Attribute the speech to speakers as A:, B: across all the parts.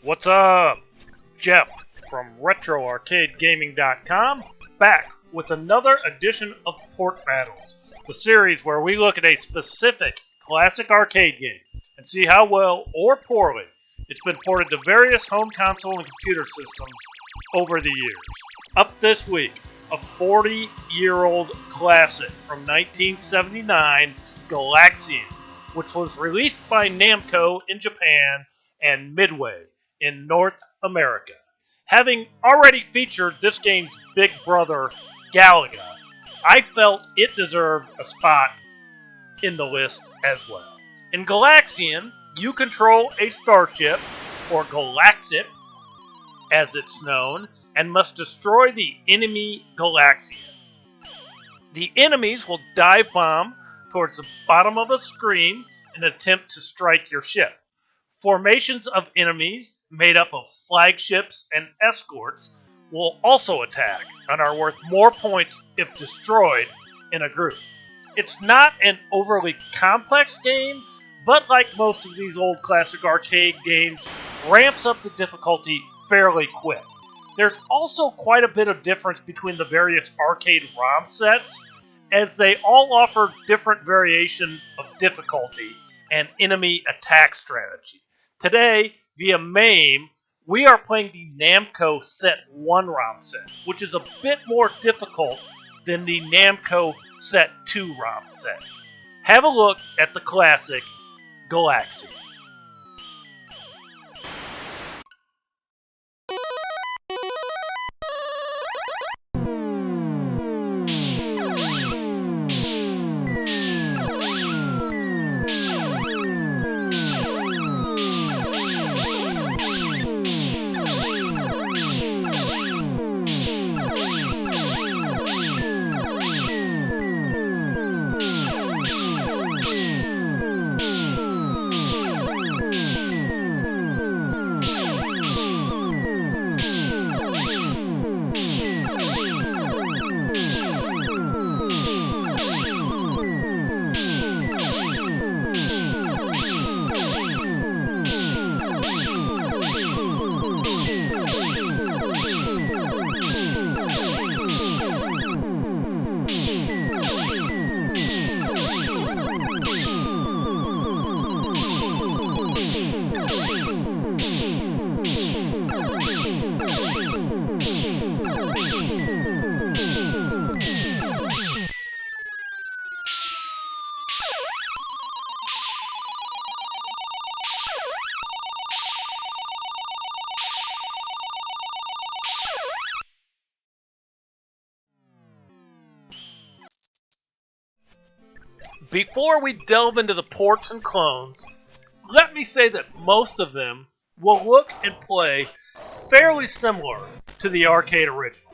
A: What's up? Jeff from RetroArcadeGaming.com, back with another edition of Port Battles, the series where we look at a specific classic arcade game and see how well or poorly it's been ported to various home console and computer systems over the years. Up this week, a 40-year-old classic from 1979, Galaxian, which was released by Namco in Japan and Midway in North America. Having already featured this game's big brother, Galaga, I felt it deserved a spot in the list as well. In Galaxian, you control a starship, or Galactic, as it's known, and must destroy the enemy Galaxians. The enemies will dive bomb towards the bottom of a screen in an attempt to strike your ship. Formations of enemies made up of flagships and escorts will also attack and are worth more points if destroyed in a group. It's not an overly complex game, but like most of these old classic arcade games, ramps up the difficulty fairly quick. There's also quite a bit of difference between the various arcade ROM sets, as they all offer different variation of difficulty and enemy attack strategy. Today, via MAME, we are playing the Namco Set 1 ROM set, which is a bit more difficult than the Namco Set 2 ROM set. Have a look at the classic Galaxian. Before we delve into the ports and clones, let me say that most of them will look and play fairly similar to the arcade original.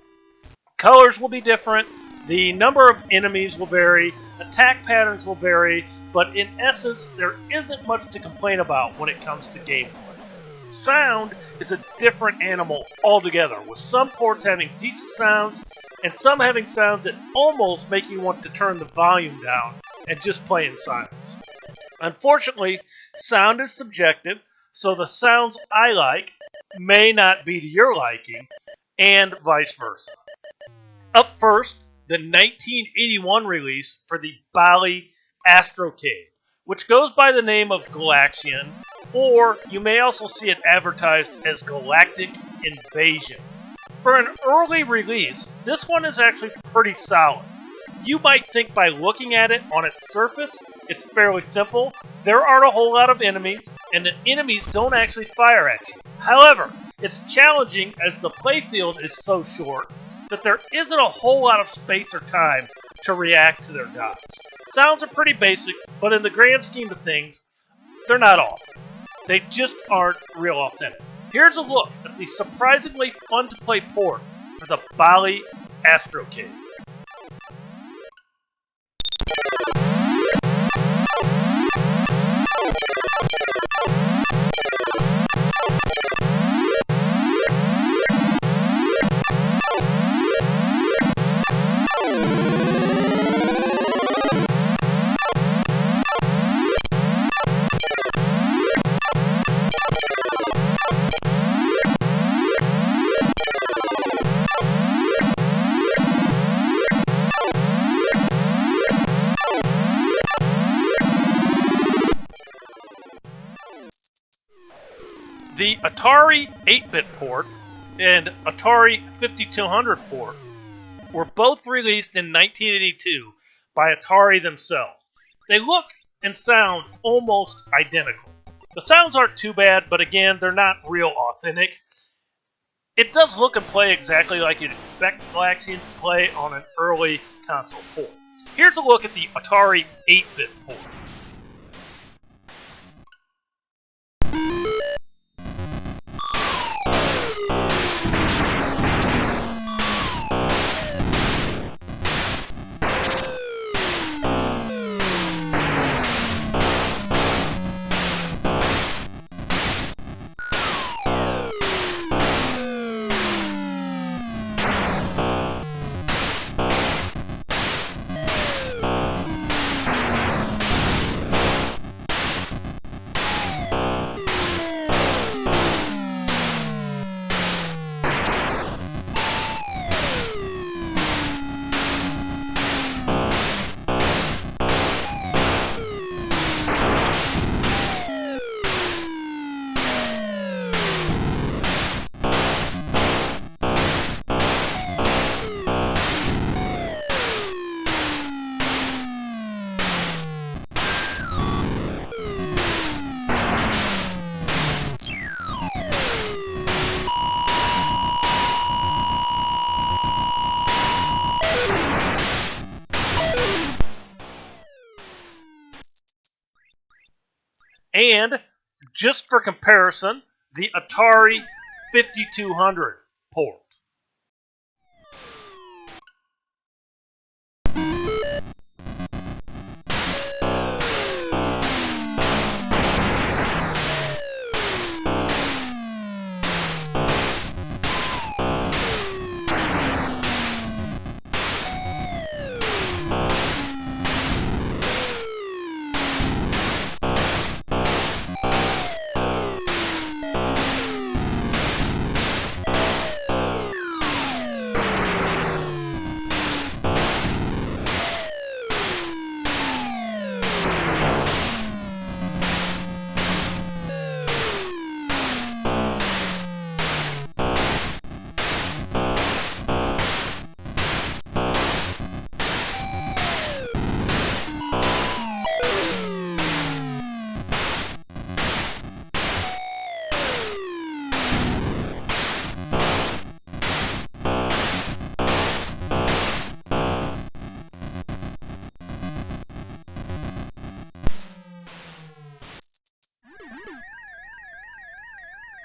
A: Colors will be different, the number of enemies will vary, attack patterns will vary, but in essence, there isn't much to complain about when it comes to gameplay. Sound is a different animal altogether, with some ports having decent sounds and some having sounds that almost make you want to turn the volume down and just play in silence. Unfortunately, sound is subjective, so the sounds I like may not be to your liking, and vice versa. Up first, the 1981 release for the Bally Astrocade, which goes by the name of Galaxian, or you may also see it advertised as Galactic Invasion. For an early release, this one is actually pretty solid. You might think by looking at it on its surface, it's fairly simple. There aren't a whole lot of enemies, and the enemies don't actually fire at you. However, it's challenging as the playfield is so short that there isn't a whole lot of space or time to react to their dodges. Sounds are pretty basic, but in the grand scheme of things, they're not awful. They just aren't real authentic. Here's a look at the surprisingly fun-to-play port for the Bally Astrocade. The Atari 8-bit port and Atari 5200 port were both released in 1982 by Atari themselves. They look and sound almost identical. The sounds aren't too bad, but again, they're not real authentic. It does look and play exactly like you'd expect Galaxian to play on an early console port. Here's a look at the Atari 8-bit port. And, just for comparison, the Atari 5200 port.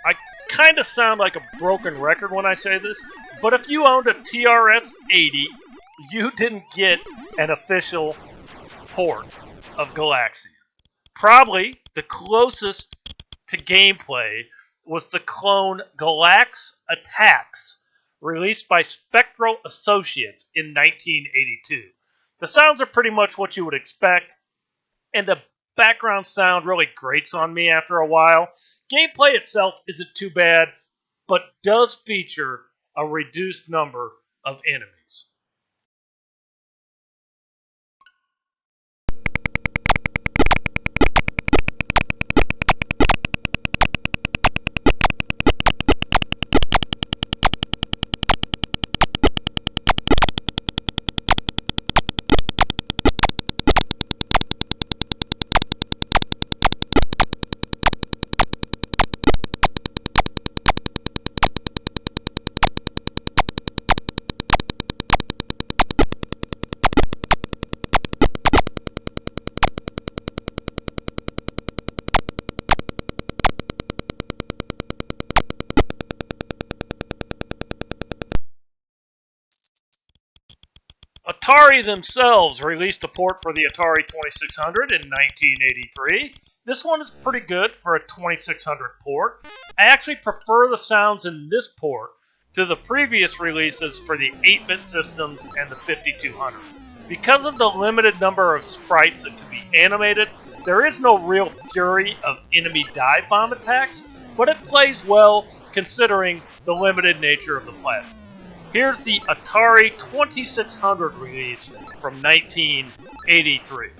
A: I kind of sound like a broken record when I say this, but if you owned a TRS-80, you didn't get an official port of Galaxia. Probably the closest to gameplay was the clone Galax Attax, released by Spectral Associates in 1982. The sounds are pretty much what you would expect, and the background sound really grates on me after a while. Gameplay itself isn't too bad, but does feature a reduced number of enemies. Atari themselves released a port for the Atari 2600 in 1983. This one is pretty good for a 2600 port. I actually prefer the sounds in this port to the previous releases for the 8-bit systems and the 5200. Because of the limited number of sprites that can be animated, there is no real fury of enemy dive bomb attacks, but it plays well considering the limited nature of the platform. Here's the Atari 2600 release from 1983.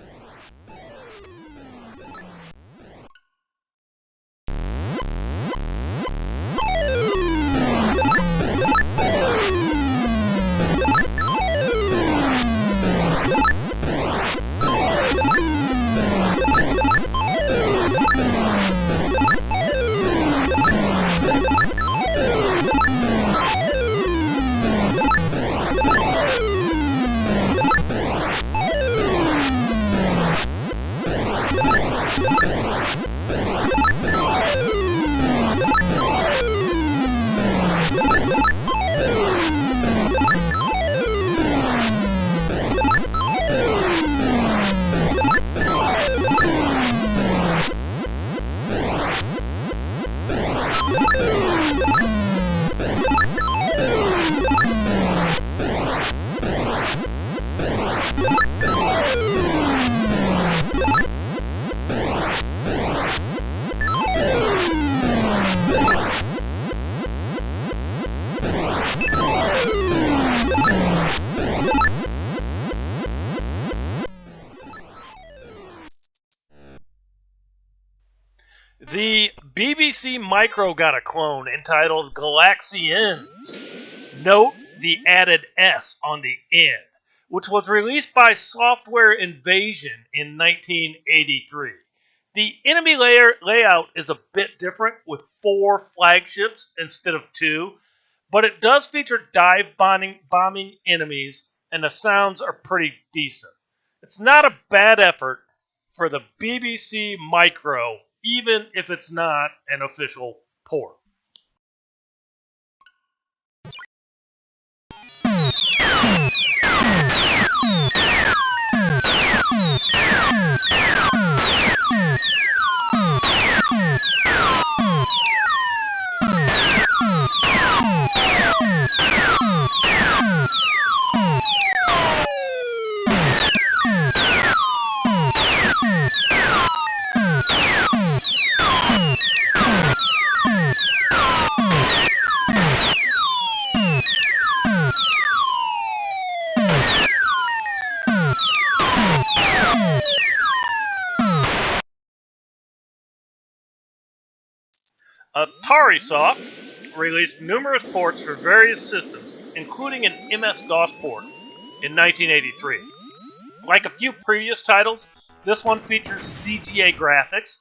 A: The BBC Micro got a clone entitled Galaxians. Note the added S on the end, which was released by Software Invasion in 1983. The enemy layout is a bit different with 4 flagships instead of 2, but it does feature dive bombing enemies, and the sounds are pretty decent. It's not a bad effort for the BBC Micro, even if it's not an official port. Atarisoft released numerous ports for various systems, including an MS-DOS port in 1983. Like a few previous titles, this one features CGA graphics,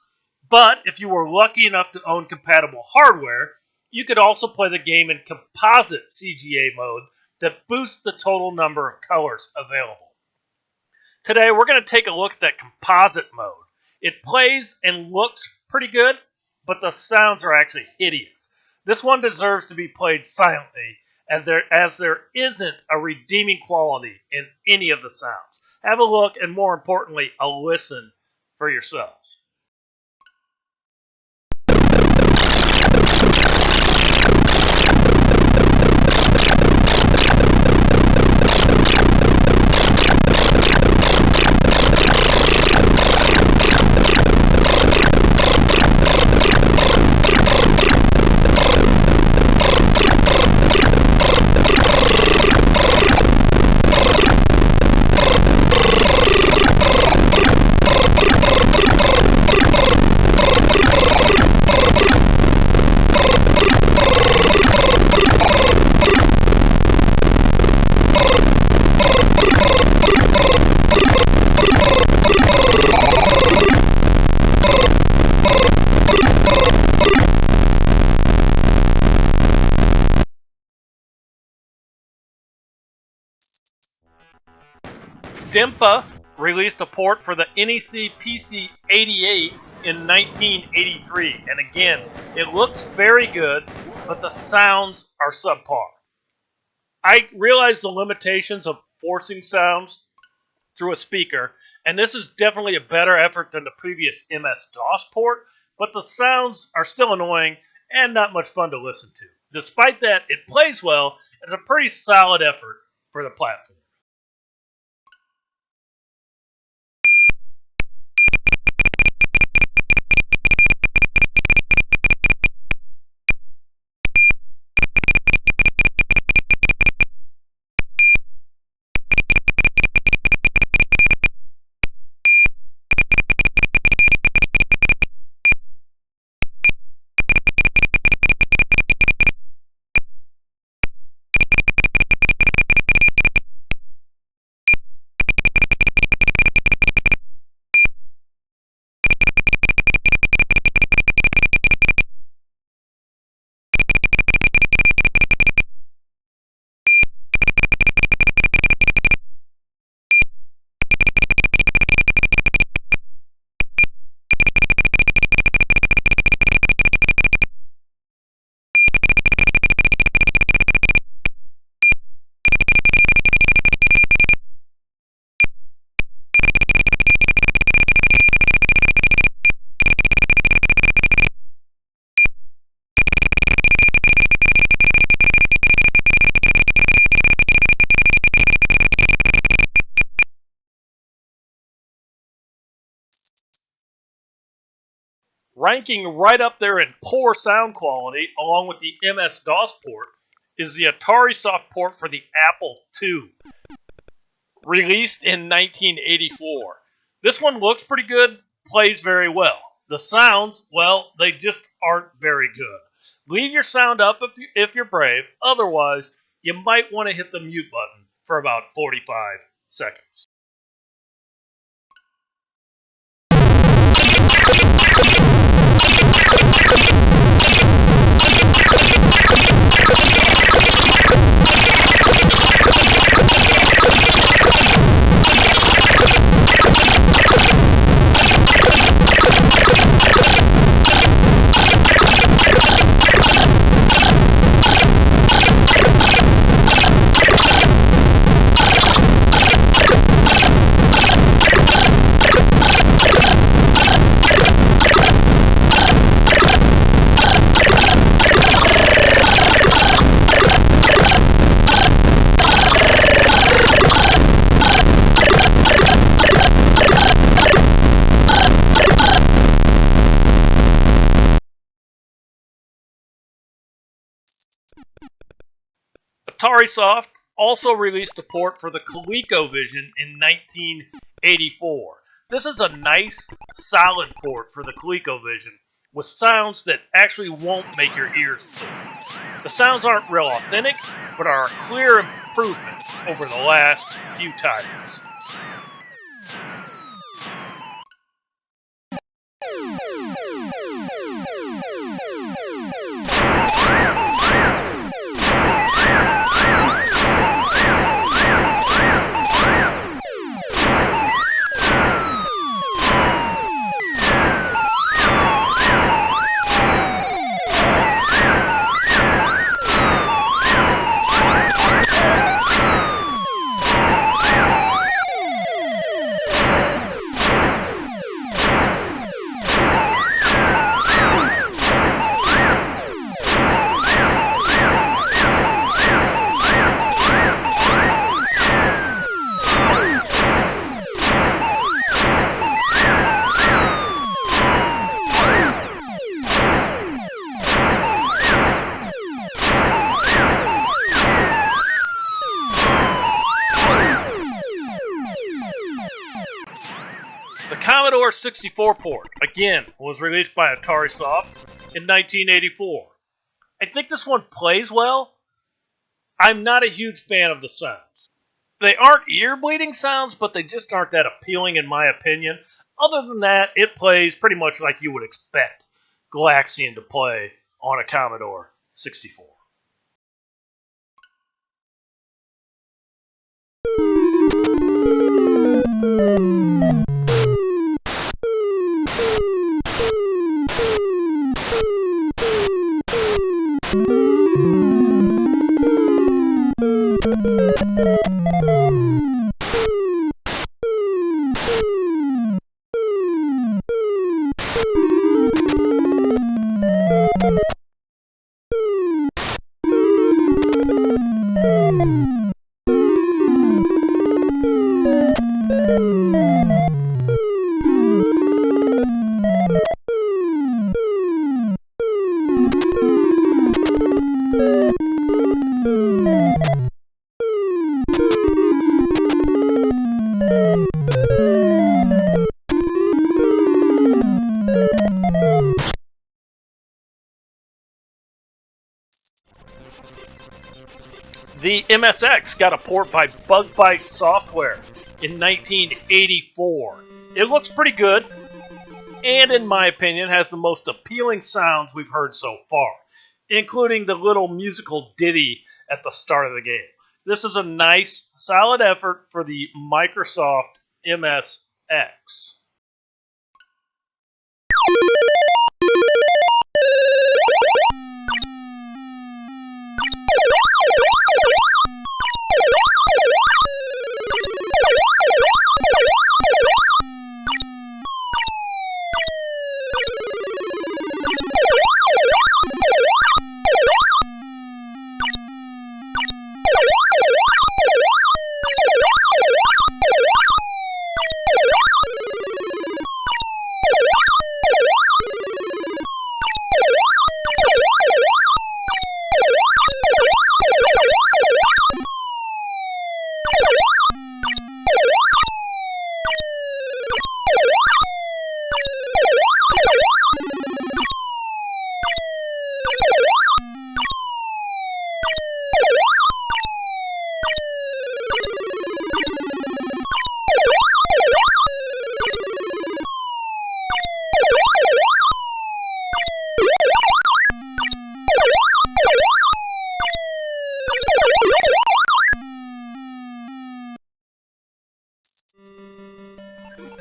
A: but if you were lucky enough to own compatible hardware, you could also play the game in composite CGA mode that boosts the total number of colors available. Today, we're going to take a look at that composite mode. It plays and looks pretty good, but the sounds are actually hideous. This one deserves to be played silently, as there isn't a redeeming quality in any of the sounds. Have a look, and more importantly, a listen for yourselves. Dimpa released a port for the NEC PC-88 in 1983, and again, it looks very good, but the sounds are subpar. I realize the limitations of forcing sounds through a speaker, and this is definitely a better effort than the previous MS-DOS port, but the sounds are still annoying and not much fun to listen to. Despite that, it plays well and is a pretty solid effort for the platform. Ranking right up there in poor sound quality, along with the MS-DOS port, is the Atarisoft port for the Apple II, released in 1984. This one looks pretty good, plays very well. The sounds, well, they just aren't very good. Leave your sound up if you're brave, otherwise, you might want to hit the mute button for about 45 seconds. Atarisoft also released a port for the ColecoVision in 1984. This is a nice, solid port for the ColecoVision with sounds that actually won't make your ears bleed. The sounds aren't real authentic, but are a clear improvement over the last few titles. The Commodore 64 port, again, was released by Atarisoft in 1984. I think this one plays well. I'm not a huge fan of the sounds. They aren't ear-bleeding sounds, but they just aren't that appealing in my opinion. Other than that, it plays pretty much like you would expect Galaxian to play on a Commodore 64. The MSX got a port by Bug Bite Software in 1984. It looks pretty good, and in my opinion has the most appealing sounds we've heard so far, including the little musical ditty at the start of the game. This is a nice, solid effort for the Microsoft MSX.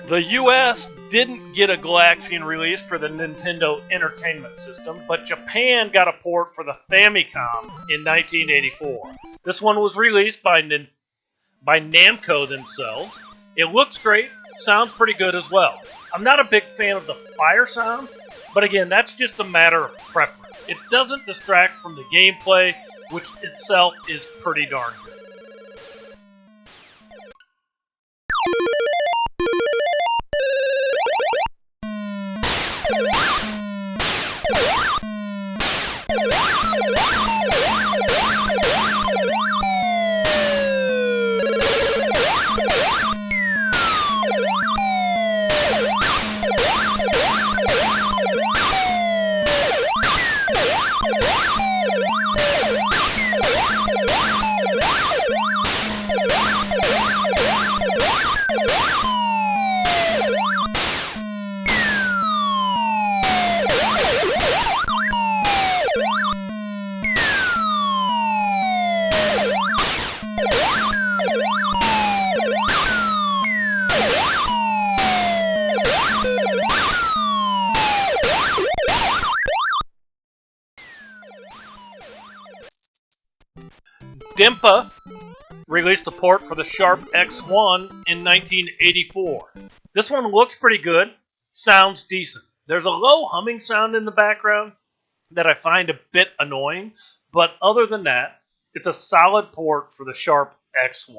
A: The US didn't get a Galaxian release for the Nintendo Entertainment System, but Japan got a port for the Famicom in 1984. This one was released by Namco themselves. It looks great, sounds pretty good as well. I'm not a big fan of the fire sound, but again, that's just a matter of preference. It doesn't distract from the gameplay, which itself is pretty darn good. Dimpa released a port for the Sharp X1 in 1984. This one looks pretty good, sounds decent. There's a low humming sound in the background that I find a bit annoying, but other than that, it's a solid port for the Sharp X1.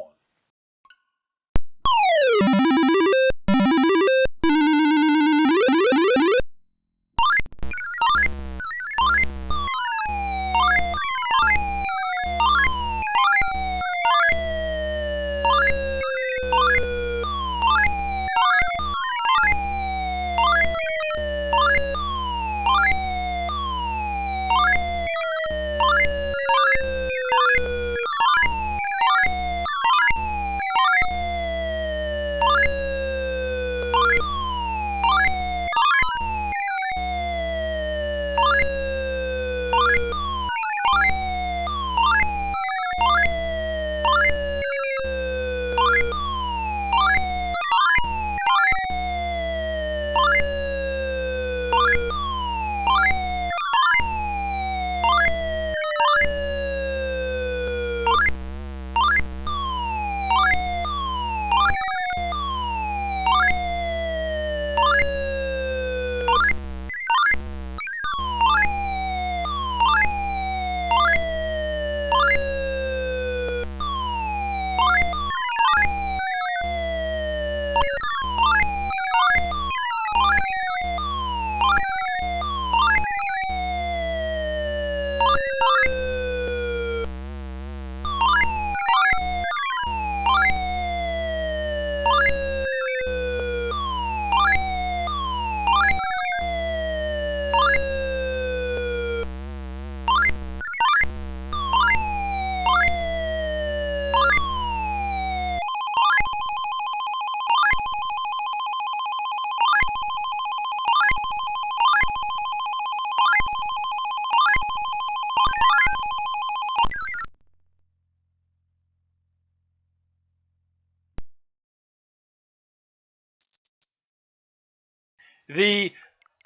A: The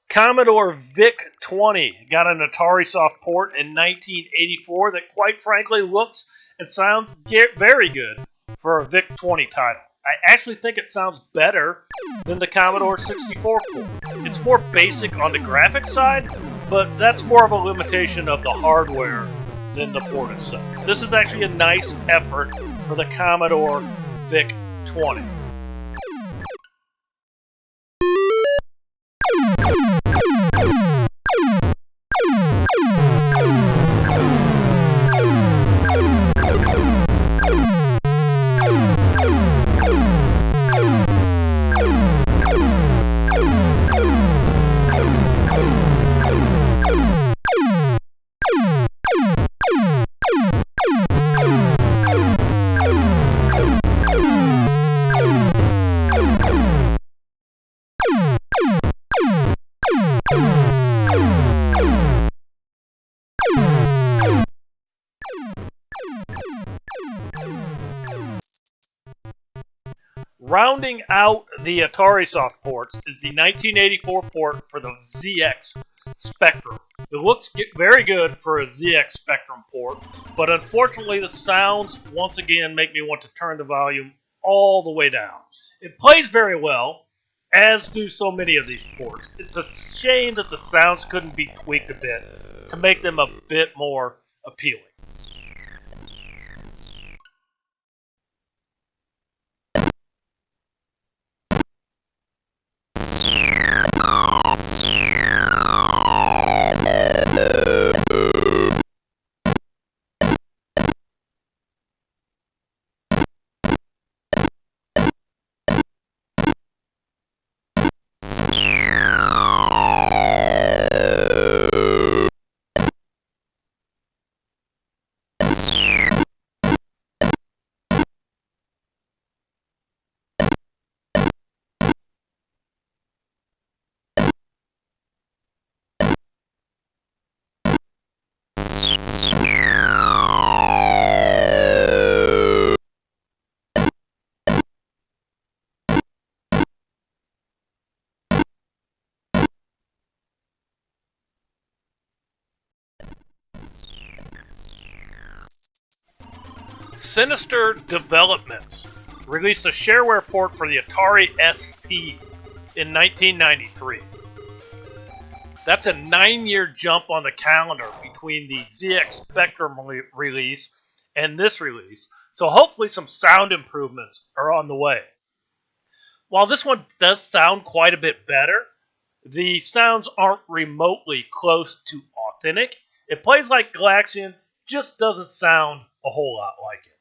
A: Commodore VIC-20 got an Atarisoft port in 1984 that quite frankly looks and sounds very good for a VIC-20 title. I actually think it sounds better than the Commodore 64 port. It's more basic on the graphics side, but that's more of a limitation of the hardware than the port itself. This is actually a nice effort for the Commodore VIC-20. Rounding out the Atarisoft ports is the 1984 port for the ZX Spectrum. It looks very good for a ZX Spectrum port, but unfortunately the sounds once again make me want to turn the volume all the way down. It plays very well, as do so many of these ports. It's a shame that the sounds couldn't be tweaked a bit to make them a bit more appealing. Sinister Developments released a shareware port for the Atari ST in 1993. That's a 9-year jump on the calendar between the ZX Spectrum release and this release, so hopefully some sound improvements are on the way. While this one does sound quite a bit better, the sounds aren't remotely close to authentic. It plays like Galaxian, just doesn't sound a whole lot like it.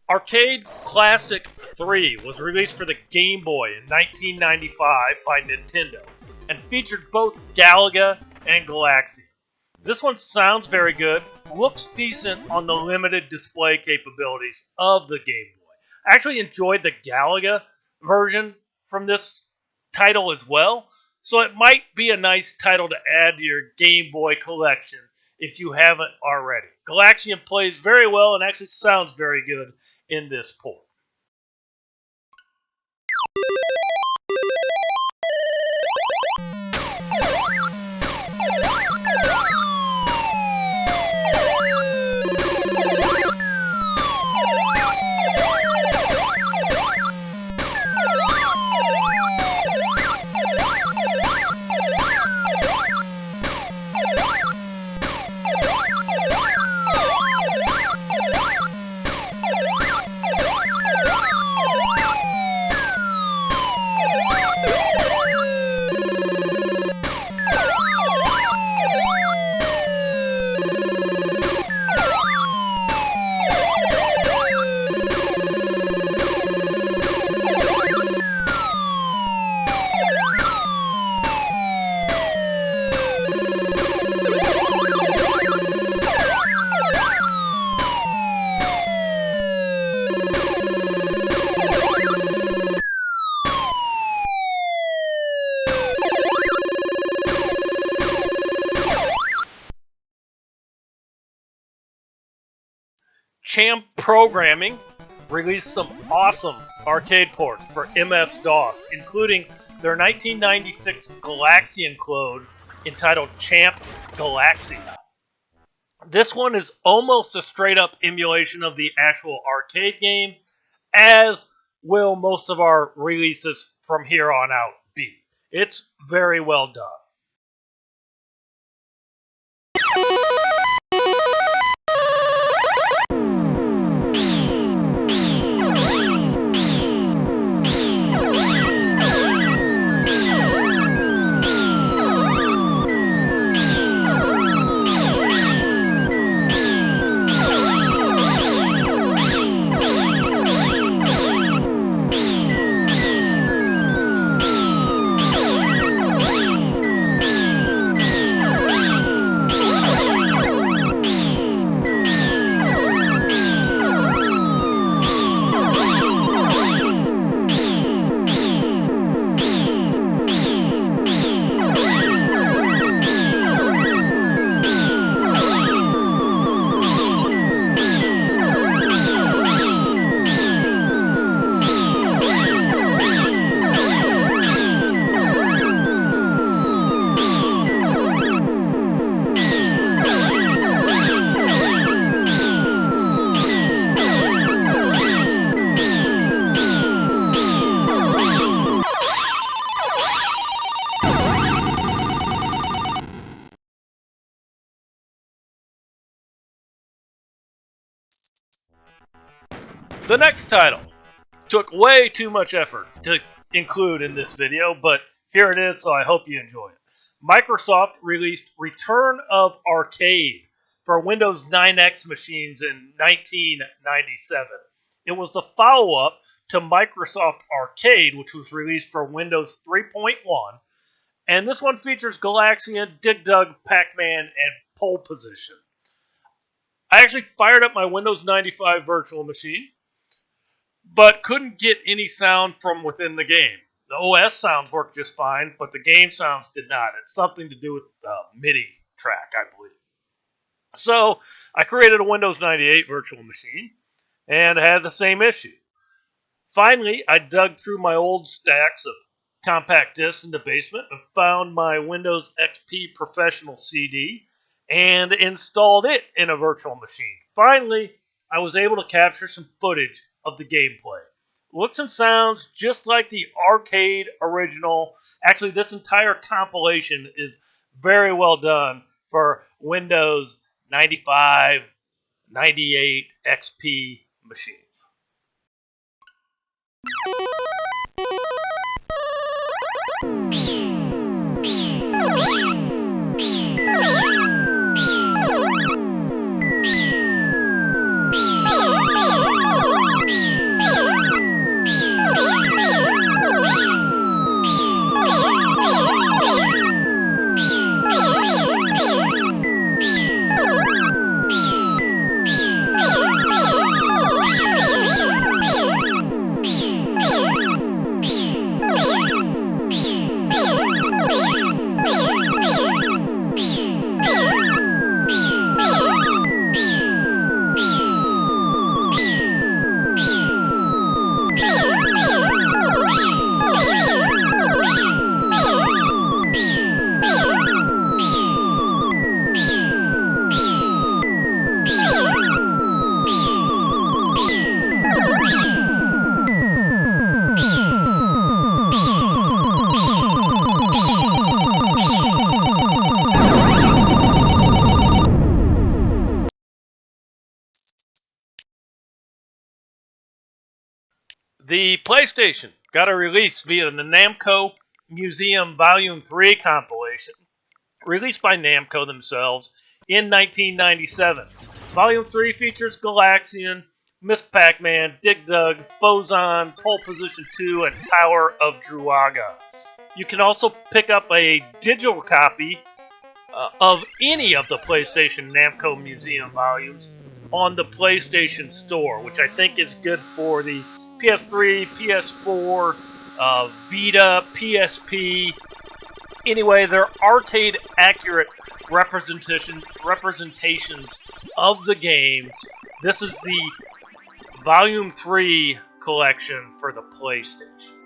A: Arcade Classic 3 was released for the Game Boy in 1995 by Nintendo and featured both Galaga and Galaxian. This one sounds very good, looks decent on the limited display capabilities of the Game Boy. I actually enjoyed the Galaga version from this title as well, so it might be a nice title to add to your Game Boy collection if you haven't already. Galaxian plays very well and actually sounds very good in this port. Champ Programming released some awesome arcade ports for MS-DOS, including their 1996 Galaxian clone entitled Champ Galaxia. This one is almost a straight-up emulation of the actual arcade game, as will most of our releases from here on out be. It's very well done. The next title took way too much effort to include in this video, but here it is, so I hope you enjoy it. Microsoft released Return of Arcade for Windows 9X machines in 1997. It was the follow-up to Microsoft Arcade, which was released for Windows 3.1, and this one features Galaxian, Dig Dug, Pac-Man, and Pole Position. I actually fired up my Windows 95 virtual machine, but couldn't get any sound from within the game. The OS sounds worked just fine, but the game sounds did not. It's something to do with the MIDI track, I believe. So I created a Windows 98 virtual machine and had the same issue. Finally, I dug through my old stacks of compact discs in the basement and found my Windows XP Professional CD and installed it in a virtual machine. Finally, I was able to capture some footage of the gameplay. Looks and sounds just like the arcade original. Actually, this entire compilation is very well done for Windows 95, 98 XP machines. The PlayStation got a release via the Namco Museum Volume 3 compilation, released by Namco themselves in 1997. Volume 3 features Galaxian, Miss Pac-Man, Dig Dug, Fozon, Pole Position 2, and Tower of Druaga. You can also pick up a digital copy of any of the PlayStation Namco Museum volumes on the PlayStation Store, which I think is good for the PS3, PS4, Vita, PSP. Anyway, they're arcade-accurate representations of the games This is the Volume 3 collection for the PlayStation.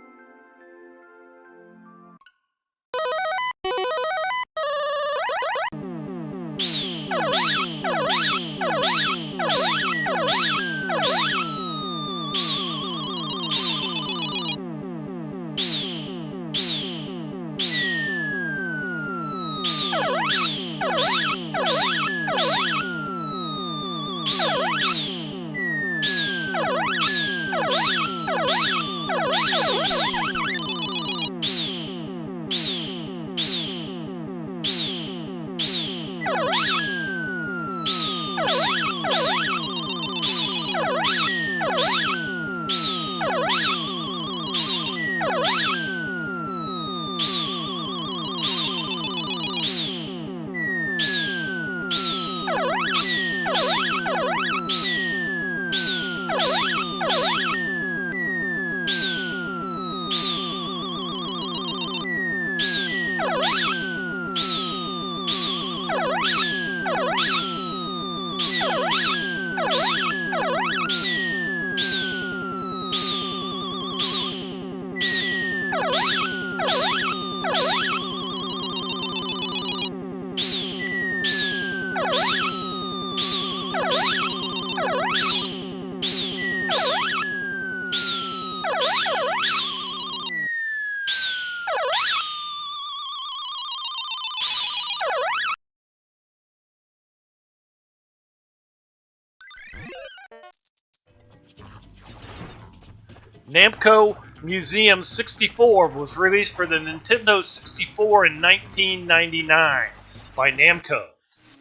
A: Namco Museum 64 was released for the Nintendo 64 in 1999 by Namco.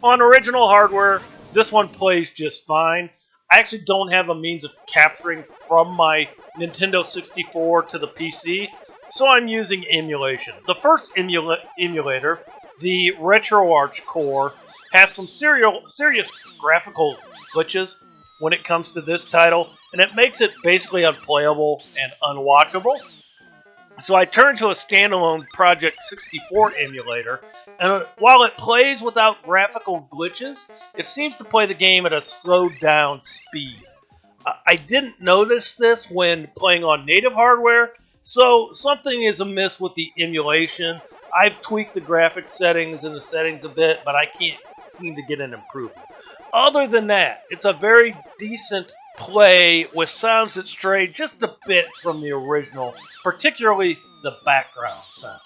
A: On original hardware, this one plays just fine. I actually don't have a means of capturing from my Nintendo 64 to the PC, so I'm using emulation. The first emulator, the RetroArch Core, has some serious graphical glitches when it comes to this title, and it makes it basically unplayable and unwatchable. So I turned to a standalone Project 64 emulator, and while it plays without graphical glitches, it seems to play the game at a slowed down speed. I didn't notice this when playing on native hardware, so something is amiss with the emulation. I've tweaked the graphics settings and the settings a bit, but I can't seem to get an improvement. Other than that, it's a very decent play with sounds that stray just a bit from the original, particularly the background sound.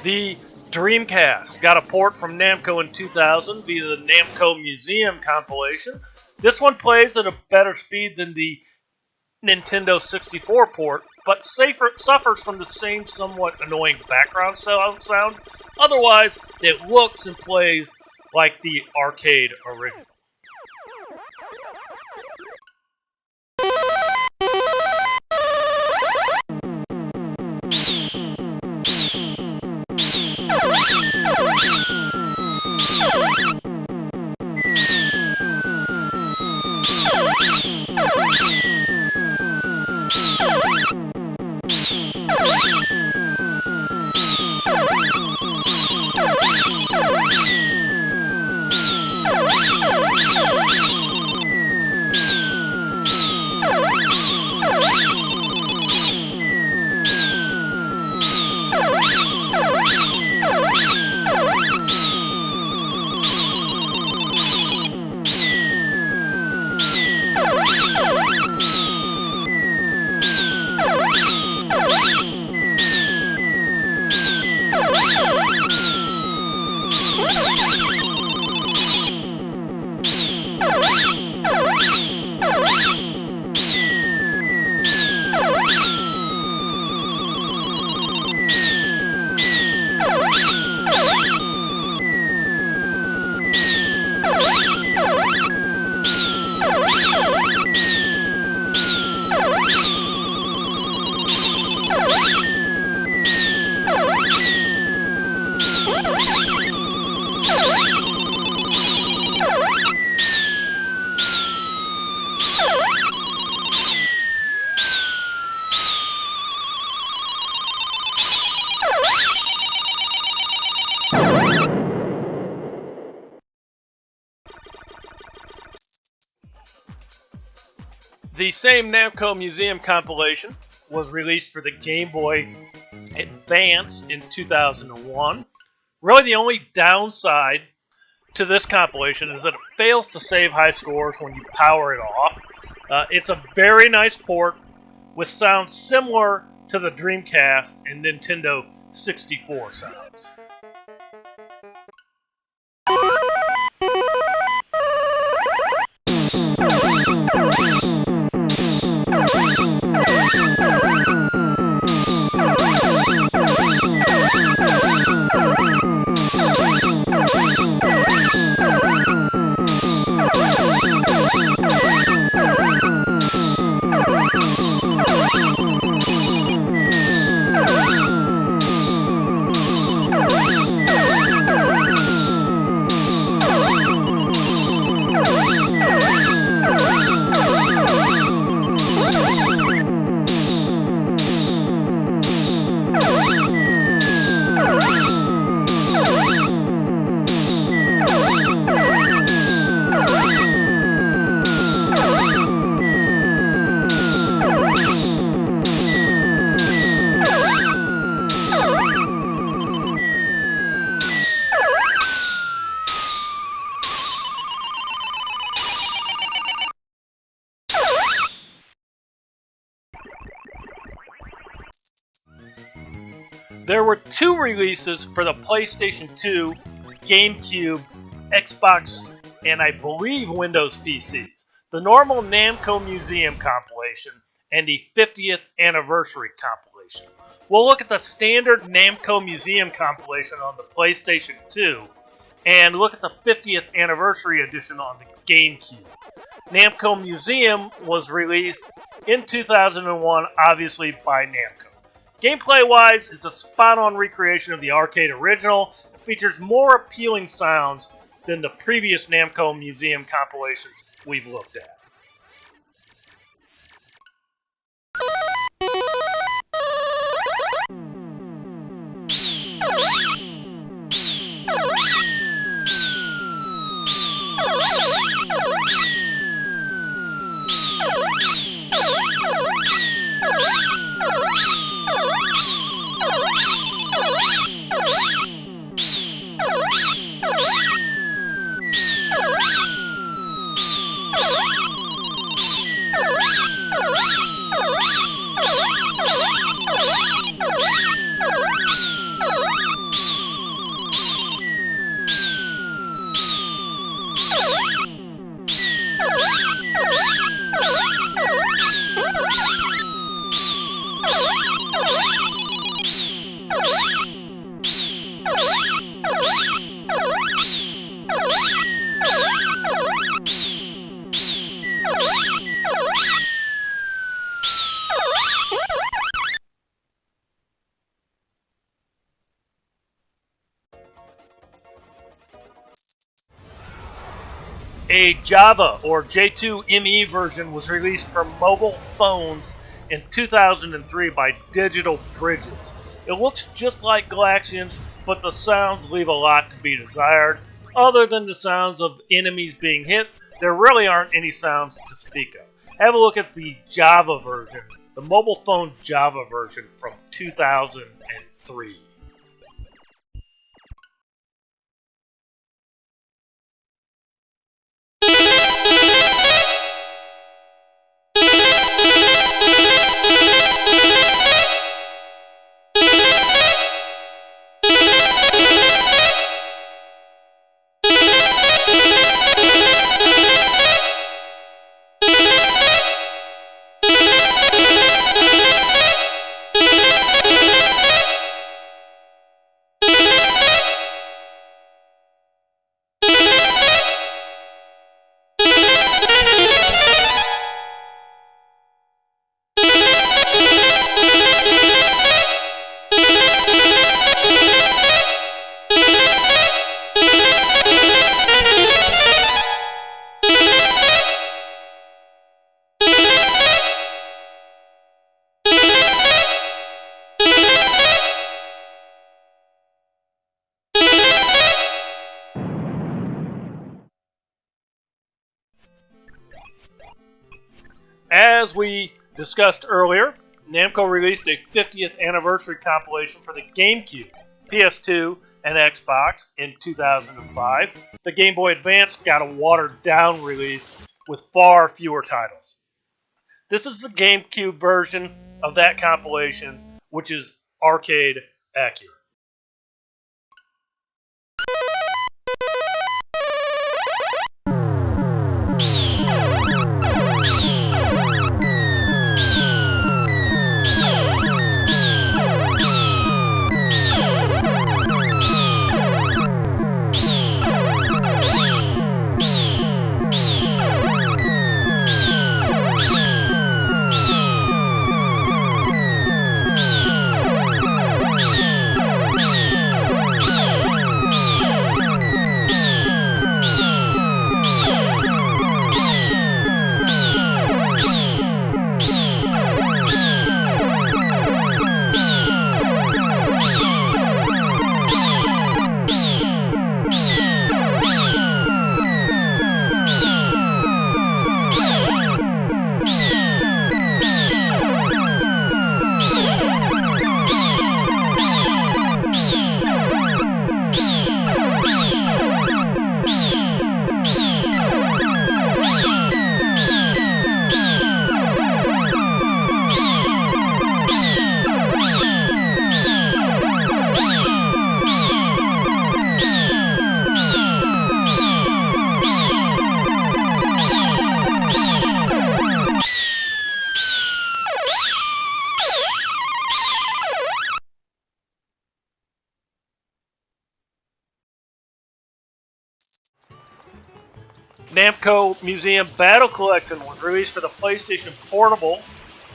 A: The Dreamcast got a port from Namco in 2000 via the Namco Museum compilation. This one plays at a better speed than the Nintendo 64 port, but suffers from the same somewhat annoying background sound. Otherwise, it looks and plays like the arcade original. The same Namco Museum compilation was released for the Game Boy Advance in 2001. Really, the only downside to this compilation is that it fails to save high scores when you power it off. It's a very nice port with sounds similar to the Dreamcast and Nintendo 64 sounds. There were two releases for the PlayStation 2, GameCube, Xbox, and I believe Windows PCs. The normal Namco Museum compilation and the 50th anniversary compilation. We'll look at the standard Namco Museum compilation on the PlayStation 2 and look at the 50th anniversary edition on the GameCube. Namco Museum was released in 2001, obviously by Namco. Gameplay-wise, it's a spot-on recreation of the arcade original. It features more appealing sounds than the previous Namco Museum compilations we've looked at. A Java or J2ME version was released for mobile phones in 2003 by Digital Bridges. It looks just like Galaxian, but the sounds leave a lot to be desired. Other than the sounds of enemies being hit, there really aren't any sounds to speak of. Have a look at the Java version, the mobile phone Java version from 2003. As we discussed earlier, Namco released a 50th anniversary compilation for the GameCube, PS2, and Xbox in 2005. The Game Boy Advance got a watered-down release with far fewer titles. This is the GameCube version of that compilation, which is arcade accurate. Namco Museum Battle Collection was released for the PlayStation Portable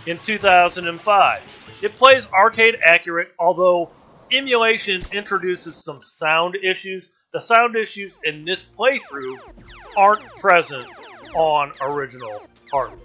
A: in 2005. It plays arcade accurate, although emulation introduces some sound issues. The sound issues in this playthrough aren't present on original hardware.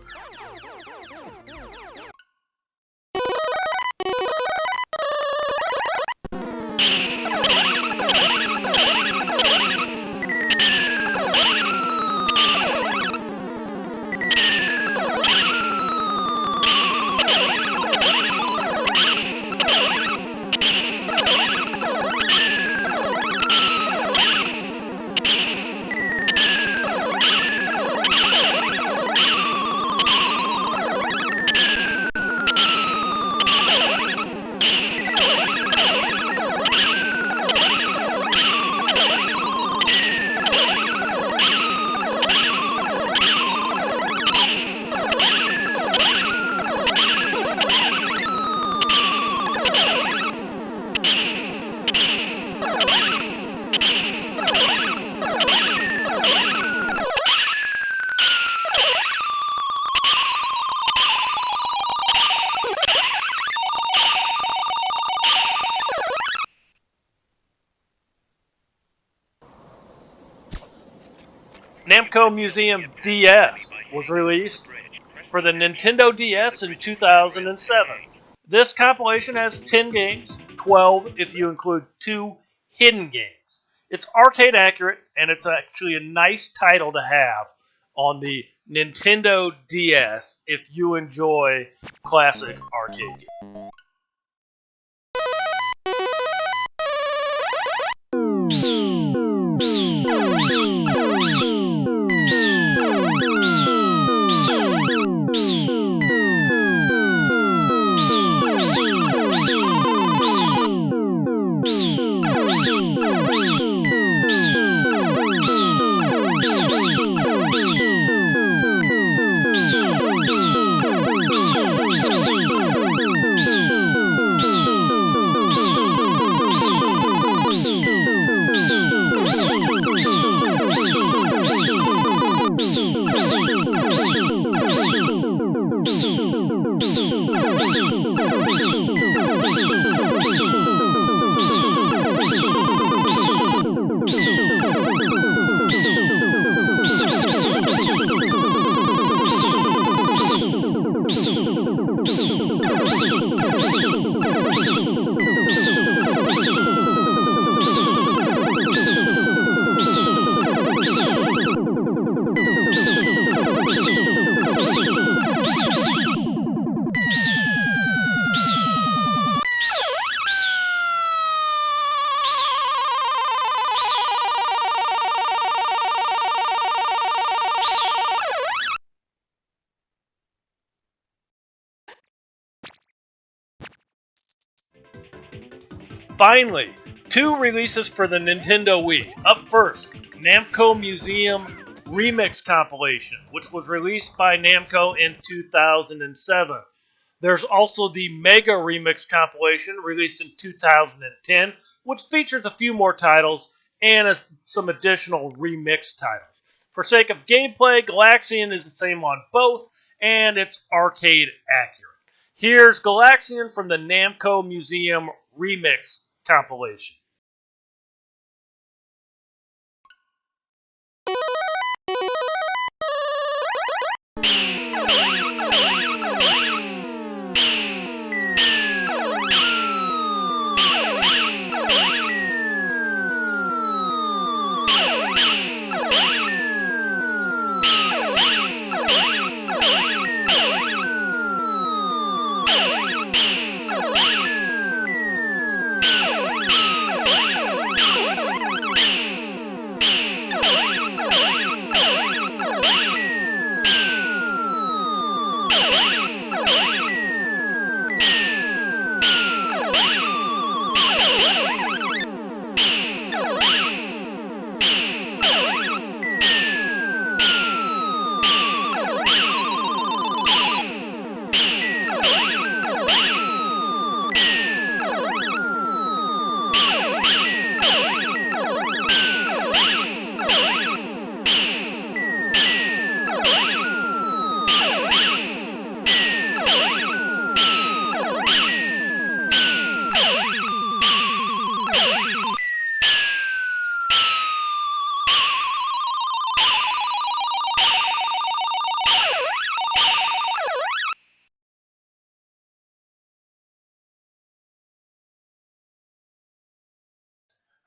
A: Namco Museum DS was released for the Nintendo DS in 2007. This compilation has 10 games, 12 if you include 2 hidden games. It's arcade accurate, and it's actually a nice title to have on the Nintendo DS if you enjoy classic arcade games. Finally, 2 releases for the Nintendo Wii. Up first, Namco Museum Remix Compilation, which was released by Namco in 2007. There's also the Mega Remix Compilation, released in 2010, which features a few more titles and some additional remix titles. For sake of gameplay, Galaxian is the same on both, and it's arcade accurate. Here's Galaxian from the Namco Museum Remix compilation.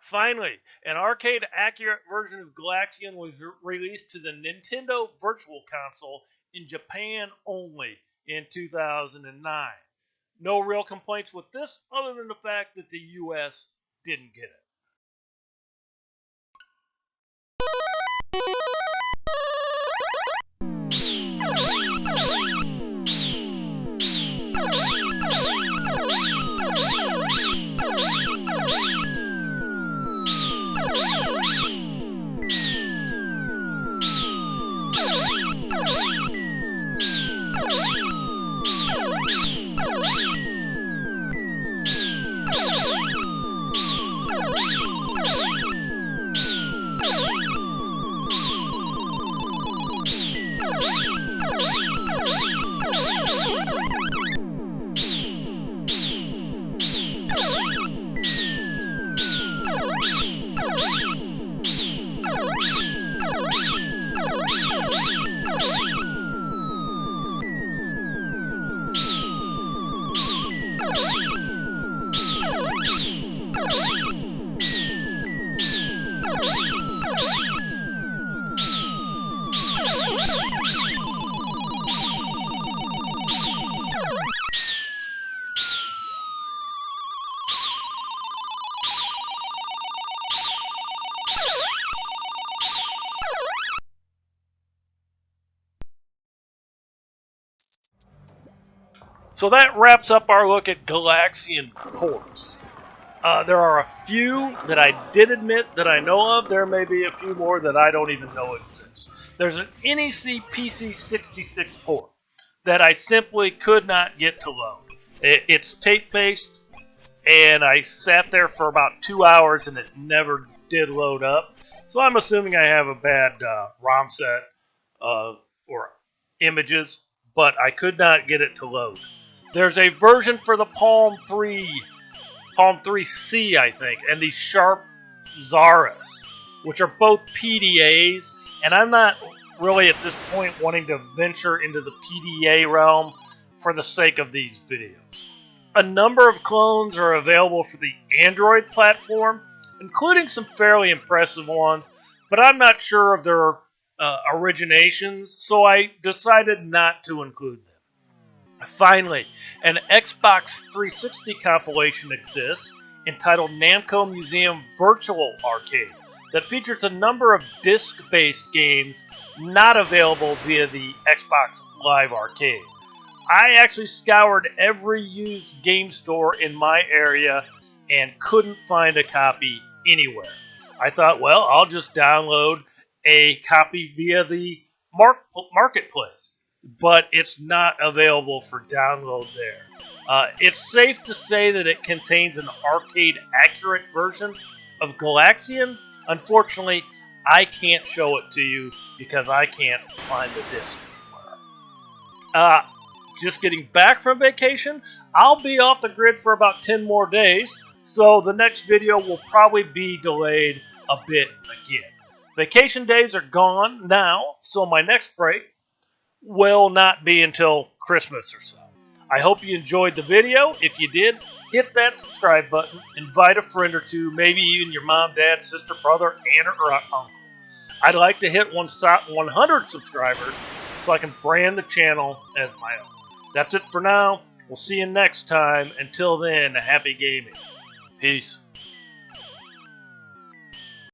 A: Finally, an arcade-accurate version of Galaxian was released to the Nintendo Virtual Console in Japan only in 2009. No real complaints with this other than the fact that the US didn't get it. So that wraps up our look at Galaxian ports. There are a few that I did admit that I know of. There may be a few more that I don't even know exist. There's an NEC PC66 port that I simply could not get to load. It's tape-based, and I sat there for about 2 hours and it never did load up. So I'm assuming I have a bad ROM set or images, but I could not get it to load. There's a version for the Palm 3C, I think, and the Sharp Zaras, which are both PDAs, and I'm not really at this point wanting to venture into the PDA realm for the sake of these videos. A number of clones are available for the Android platform, including some fairly impressive ones, but I'm not sure of their originations, so I decided not to include them. Finally, an Xbox 360 compilation exists entitled Namco Museum Virtual Arcade that features a number of disc-based games not available via the Xbox Live Arcade. I actually scoured every used game store in my area and couldn't find a copy anywhere. I thought, well, I'll just download a copy via the marketplace, but it's not available for download there. It's safe to say that it contains an arcade-accurate version of Galaxian. Unfortunately, I can't show it to you because I can't find the disc anywhere. Just getting back from vacation, I'll be off the grid for about 10 more days, so the next video will probably be delayed a bit again. Vacation days are gone now, so my next break will not be until Christmas or so. I hope you enjoyed the video. If you did, hit that subscribe button, invite a friend or two, maybe even your mom, dad, sister, brother, aunt, or uncle. I'd like to hit 100 subscribers so I can brand the channel as my own. That's it for now. We'll see you next time. Until then, happy gaming. Peace.